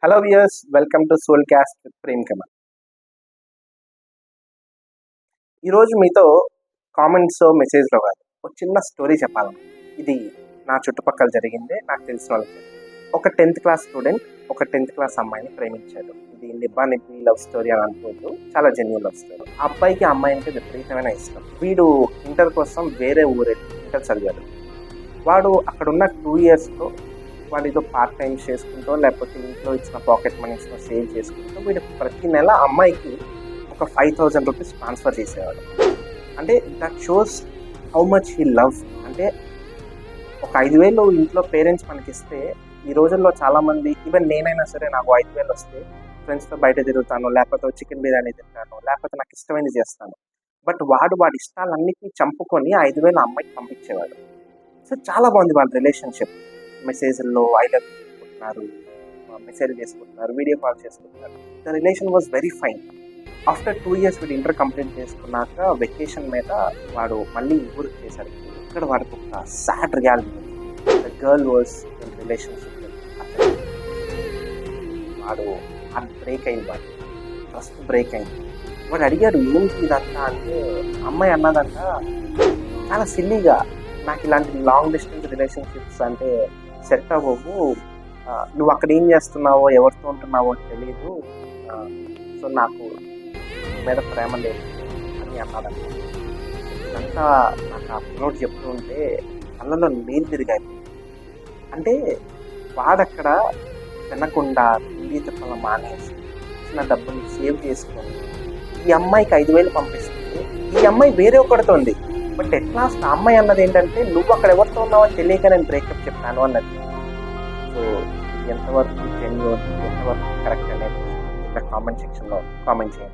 Hello viewers, welcome to soul cast with Prem Kamal. ఈరోజు మీతో comments మెసేజ్లో కాదు, ఒక చిన్న స్టోరీ చెప్పాలను. ఇది నా చుట్టుపక్కల జరిగిందే, నాకు తెలిసిన వాళ్ళకి. ఒక 10th క్లాస్ స్టూడెంట్ ఒక 10th క్లాస్ అమ్మాయిని ప్రేమించాడు. ఇది నిబ్బా నిబ్బి లవ్ స్టోరీ అని అనుకోవద్దు, చాలా జెన్యూన్ లవ్ స్టోరీ. ఆ అబ్బాయికి అమ్మాయి అంటే విపరీతమైన ఇష్టం. వీడు ఇంటర్ కోసం వేరే ఊరెళ్ళి ఇంటర్ చదివాడు. వాడు అక్కడున్న 2 yearsలో వాడు ఏదో పార్ట్ టైం చేసుకుంటూ, లేకపోతే ఇంట్లో ఇచ్చిన పాకెట్ మనీస్తో సేవ్ చేసుకుంటూ వీడు ప్రతి నెల అమ్మాయికి ఒక 5,000 రూపీస్ ట్రాన్స్ఫర్ చేసేవాడు. అంటే that shows how much he love. అంటే ఒక 5,000 ఇంట్లో పేరెంట్స్ మనకిస్తే, ఈ రోజుల్లో చాలామంది, ఈవెన్ నేనైనా సరే, నాకు 5,000 వస్తే ఫ్రెండ్స్తో బయట తిరుగుతాను, లేకపోతే చికెన్ బిర్యానీ తింటాను, లేకపోతే నాకు ఇష్టమైనది చేస్తాను. బట్ వాడి ఇష్టాలన్నిటినీ చంపుకొని 5,000 అమ్మాయికి పంపించేవాడు. సో చాలా బాగుంది వాళ్ళ రిలేషన్షిప్. మెసేజ్ల్లో ఐ లవ్ చేసుకుంటున్నారు, మెసేజ్ చేసుకుంటున్నారు, వీడియో కాల్ చేసుకుంటున్నారు. The relation was very fine. After 2 years వీడు ఇంటర్ కంప్లీట్ చేసుకున్నాక వెకేషన్ మీద వాడు మళ్ళీ ఊరికి చేశాడు. ఇక్కడ వాడికి ఒక sad reality. The girl was in relationship. వాడు హార్ట్ బ్రేక్ అయింది, వాడు ట్రస్ట్ బ్రేక్ అయింది. వాడు అడిగాడు, ఏంటి ఇదంతా అంటే, అమ్మాయి అన్నదంట చాలా సిల్లీగా, నాకు ఇలాంటి లాంగ్ డిస్టెన్స్ రిలేషన్షిప్స్ అంటే సెట్ అవ్వవు, నువ్వు అక్కడ ఏం చేస్తున్నావో, ఎవరితో ఉంటున్నావో తెలియదు, సో నాకు మీద ప్రేమ లేదు అని అన్నాడంట. ఇదంతా నాకు ఆ పిల్లోడు చెప్తూ ఉంటే కళ్ళలో నీళ్ళు తిరిగాయి. అంటే వాడక్కడ తినకుండా తిండి తిప్పల మానేసి చిన్న డబ్బులు సేవ్ చేసుకొని ఈ అమ్మాయికి 5,000 పంపిస్తుంది. ఈ అమ్మాయి వేరే ఒకటితో ఉంది. బట్ ఎట్ లాస్ట్ ఆ అమ్మాయి అన్నది ఏంటంటే, నువ్వు అక్కడ ఎవరితో ఉన్నావో తెలియక నేను బ్రేకప్ చెప్పాను అన్నది. సో ఎంతవరకు జెన్యూన్, ఎంతవరకు కరెక్ట్ అనేది కామెంట్ సెక్షన్లో కామెంట్ చేయండి.